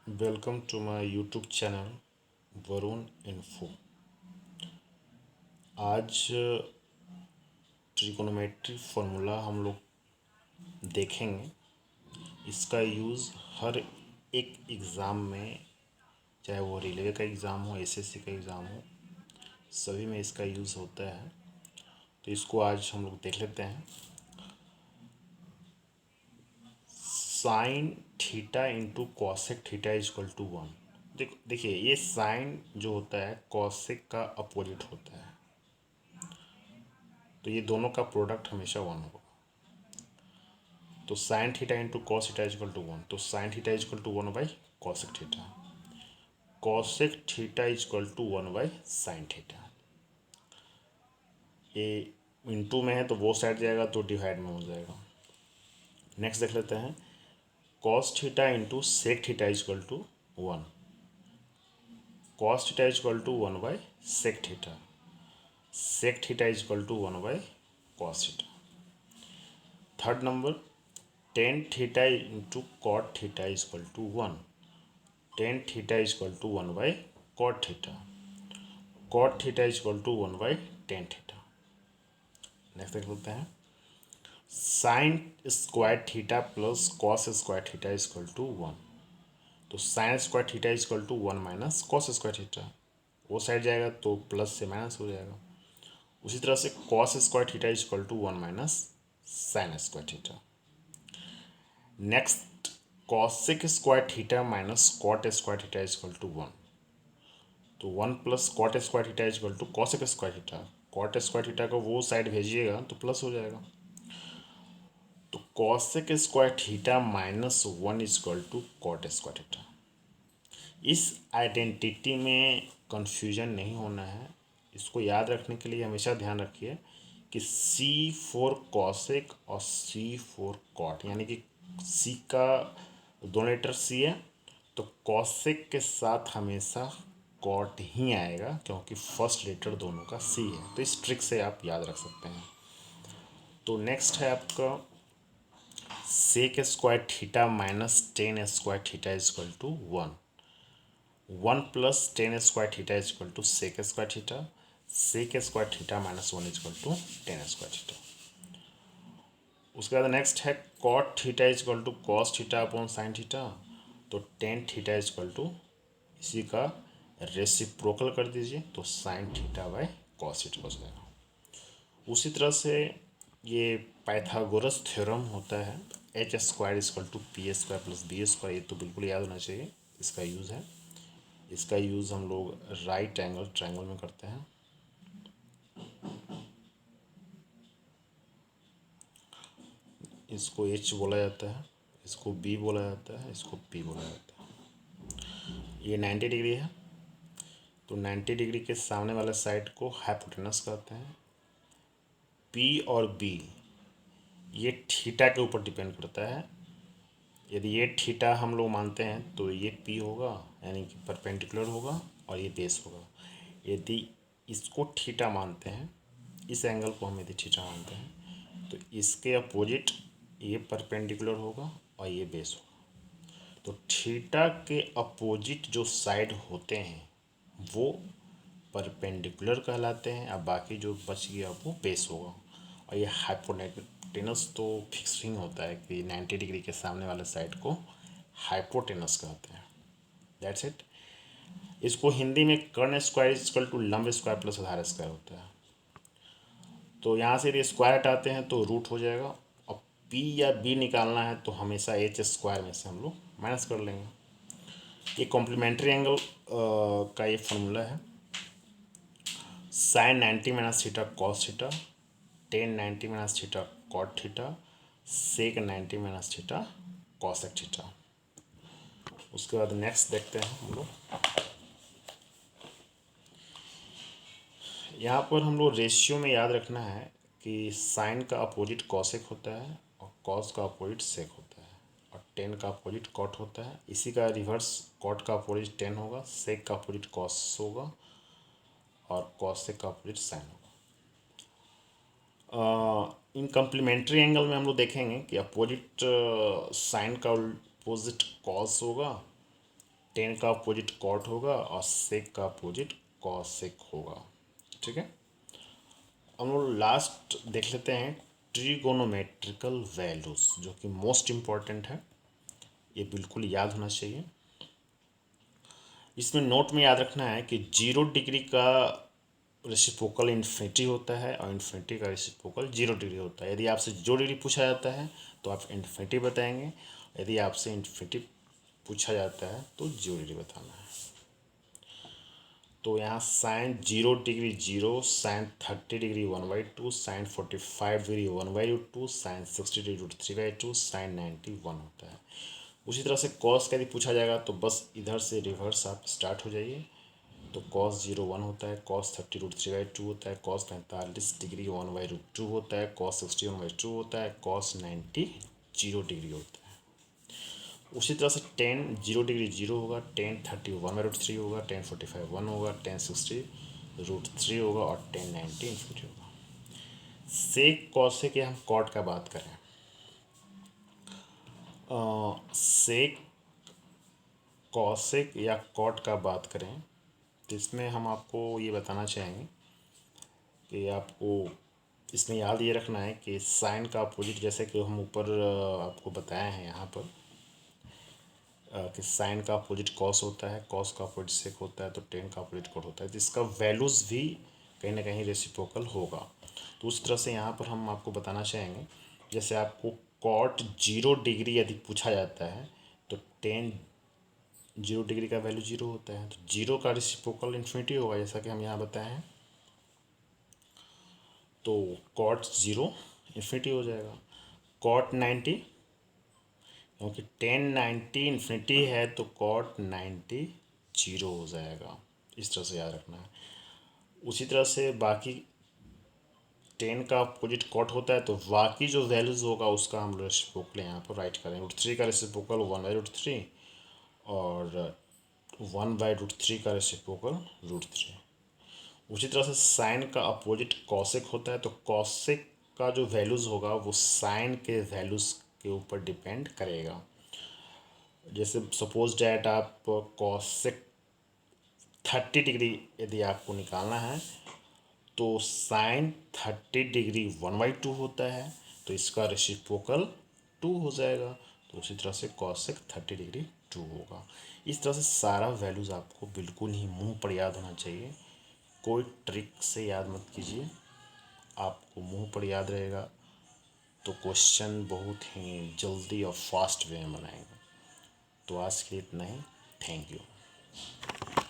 Welcome to my YouTube channel Varun info. आज trigonometry formula हम लोग देखेंगे। इसका यूज़ हर एक एग्ज़ाम में, चाहे वो रेलवे का एग्ज़ाम हो, एसएससी का एग्ज़ाम हो, सभी में इसका यूज़ होता है। तो इसको आज हम लोग देख लेते हैं। Sine theta into cosec theta is equal to one. देखिए, ये साइन जो होता है कॉसेक का अपोजिट होता है, तो ये दोनों का प्रोडक्ट हमेशा वन होगा। तो sine theta into cos theta is equal to one, तो sine theta is equal to one by cosec theta, cosec theta is equal to one by sine theta. ये इंटू में है तो वो साइड जाएगा तो डिवाइड में हो जाएगा। नेक्स्ट देख लेते हैं। Cos theta into sec theta is equal to one, cos theta is equal to one by sec theta, sec theta is equal to one by cos theta. Third number, tan theta into cot theta is equal to one, tan theta is equal to one by cot theta, cot theta is equal to one by tan theta. Next देख लेते हैं। Sine square theta plus cos square theta is equal to one, तो sign square theta is equal to one minus cos square theta, वो side जाएगा तो plus से minus हो जाएगा। उसी तरह से cos square theta is equal to one minus sine square theta. Next, cosec square theta minus cot square theta is equal to one, तो one plus cot square theta is equal to cosec square theta, cot square theta को वो side भेजिएगा तो plus हो जाएगा। तो cosec square theta minus one is equal to cot square theta. इस identity में कंफ्यूजन नहीं होना है। इसको याद रखने के लिए हमेशा ध्यान रखिए कि सी फोर कॉसेक और सी फोर कॉट, यानी कि सी का दो लेटर सी है तो कॉसेक के साथ हमेशा कॉट ही आएगा, क्योंकि फर्स्ट लेटर दोनों का सी है। तो इस ट्रिक से आप याद रख सकते हैं। तो नेक्स्ट है आपका sec square theta minus tan square theta is equal to one, one plus tan square theta is equal to sec square theta, sec square theta minus one is equal to tan square theta. उसके बाद next है cot theta is equal to cos theta upon sine theta, तो tan theta is equal to इसी का reciprocal कर दीजिए तो sine theta by cos theta हो जाएगा। उसी तरह से ये पाइथागोरस थ्योरम होता है, H square is equal to P square plus B square, ये तो बिल्कुल याद होना चाहिए। इसका यूज़ है, इसका यूज़ हम लोग राइट एंगल ट्रायंगल में करते हैं। इसको एच बोला जाता है, इसको बी बोला जाता है, इसको पी बोला जाता है। ये 90 डिग्री है, तो 90 डिग्री के सामने वाले साइड को हाइपोटेनस कहते हैं। पी और बी ये थीटा के ऊपर डिपेंड करता है। यदि ये थीटा हम लोग मानते हैं तो ये पी होगा, यानी कि परपेंडिकुलर होगा, और ये बेस होगा। यदि इसको थीटा मानते हैं, इस एंगल को हम यदि थीटा मानते हैं, तो इसके अपोजिट ये परपेंडिकुलर होगा और ये बेस होगा। तो थीटा के अपोजिट जो साइड होते हैं वो परपेंडिकुलर कहलाते हैं, अब बाकी जो बच गया वो बेस होगा। और ये हाइपोटेनस तो फिक्स ही होता है कि 90 डिग्री के सामने वाले साइड को हाइपोटेनस कहते हैं। That's it. इसको हिंदी में कर्ण स्क्वायर इक्वल टू लंब स्क्वायर प्लस आधार स्क्वायर होता है। तो यहाँ से यदि स्क्वायर हटाते हैं तो रूट हो जाएगा, और पी या बी निकालना है तो हमेशा एच स्क्वायर में से हम लोग माइनस कर लेंगे। ये कॉम्प्लीमेंट्री एंगल का ये फॉर्मूला है। Sine 90 minus theta cos theta, tan 90 minus theta cot theta, sec 90 minus theta cosec theta. उसके बाद नेक्स्ट देखते हैं हम लोग। यहाँ पर हम लोग रेशियो में याद रखना है कि साइन का अपोजिट कॉसेक होता है और कॉस का अपोजिट सेक होता है, और टेन का अपोजिट कॉट होता है। इसी का रिवर्स, कॉट का अपोजिट टेन होगा, सेक का अपोजिट कॉस होगा, और कॉसेक का अपोजिट साइन होगा। इन कम्प्लीमेंट्री एंगल में हम लोग देखेंगे कि अपोजिट साइन का अपोजिट कॉस होगा, टेन का अपोजिट कॉट होगा और सेक का अपोजिट कॉसेक होगा। ठीक है, हम लोग लास्ट देख लेते हैं ट्रिगोनोमेट्रिकल वैल्यूज, जो कि मोस्ट इम्पॉर्टेंट है, ये बिल्कुल याद होना चाहिए। इसमें नोट में याद रखना है कि 0 डिग्री का रेसिप्रोकल इन्फिनिटी होता है और इन्फिनिटी का रेसिप्रोकल 0 डिग्री होता है। यदि आपसे 0 डिग्री पूछा जाता है तो आप इन्फिनिटी बताएंगे, यदि आपसे इन्फिनिटी पूछा जाता है तो 0 डिग्री बताना है। तो यहाँ sine 0 degree 0, sine 30 degree 1/2, sine 45 degree 1/2, sine 60 degree √3/2, sine 91 होता है। उसी तरह से कॉस का यदि पूछा जाएगा तो बस इधर से रिवर्स आप स्टार्ट हो जाइए। तो कॉस 0 1 होता है, कॉस 30 √3/2 होता है, कॉस 45 डिग्री 1/2 होता है, कॉस 60 1/2 होता है, कॉस 90 0 डिग्री होता है। उसी तरह से टेन 0 डिग्री 0 होगा, टेन 30 1/√3 होगा, टेन 45 1 होगा, टेन 60 √3 होगा और टेन 90 इन्फिनिटी होगा। सेक कॉसेक या हम कॉट का बात करें, सेक कॉसेक या कॉट का बात करें तो इसमें हम आपको ये बताना चाहेंगे कि आपको इसमें याद ये रखना है कि साइन का अपोजिट, जैसे कि हम ऊपर आपको बताया है यहाँ पर कि साइन का अपोजिट कॉस होता है, कॉस का अपोजिट सेक होता है, तो टेन का अपोजिट कॉट होता है, तो इसका वैल्यूज़ भी कहीं ना कहीं रेसिप्रोकल होगा। तो उस तरह से यहाँ पर हम आपको बताना चाहेंगे, जैसे आपको कॉट 0 डिग्री यदि पूछा जाता है तो टेन 0 डिग्री का वैल्यू 0 होता है, तो 0 का रेसिप्रोकल इन्फिनिटी होगा, जैसा कि हम यहाँ बताए हैं। तो कॉट 0 इन्फिनिटी हो जाएगा। कॉट 90, क्योंकि टेन 90 इन्फिनिटी है तो कॉट 90 0 हो जाएगा। इस तरह से याद रखना है। उसी तरह से बाकी टेन का अपोजिट कॉट होता है, तो बाकी जो वैल्यूज़ होगा उसका हम रेसिप्रोकल यहाँ पर राइट करेंगे। √3 का रेसिप्रोकल 1/√3 और 1/√3 का रेसिप्रोकल √3। उसी तरह से साइन का अपोजिट कॉसेक होता है, तो कॉसेक का जो वैल्यूज़ होगा वो साइन के वैल्यूज़ के ऊपर डिपेंड करेगा। जैसे सपोज डैट आप कॉसेक 30 डिग्री यदि आपको निकालना है तो साइन 30 डिग्री 1/2 होता है, तो इसका रेसिप्रोकल 2 हो जाएगा। तो उसी तरह से कॉसेक 30 डिग्री 2 होगा। इस तरह से सारा वैल्यूज़ आपको बिल्कुल ही मुंह पर याद होना चाहिए, कोई ट्रिक से याद मत कीजिए। आपको मुंह पर याद रहेगा तो क्वेश्चन बहुत ही जल्दी और फास्ट वे में बनाएंगे। तो आज के लिए इतना ही। Thank you.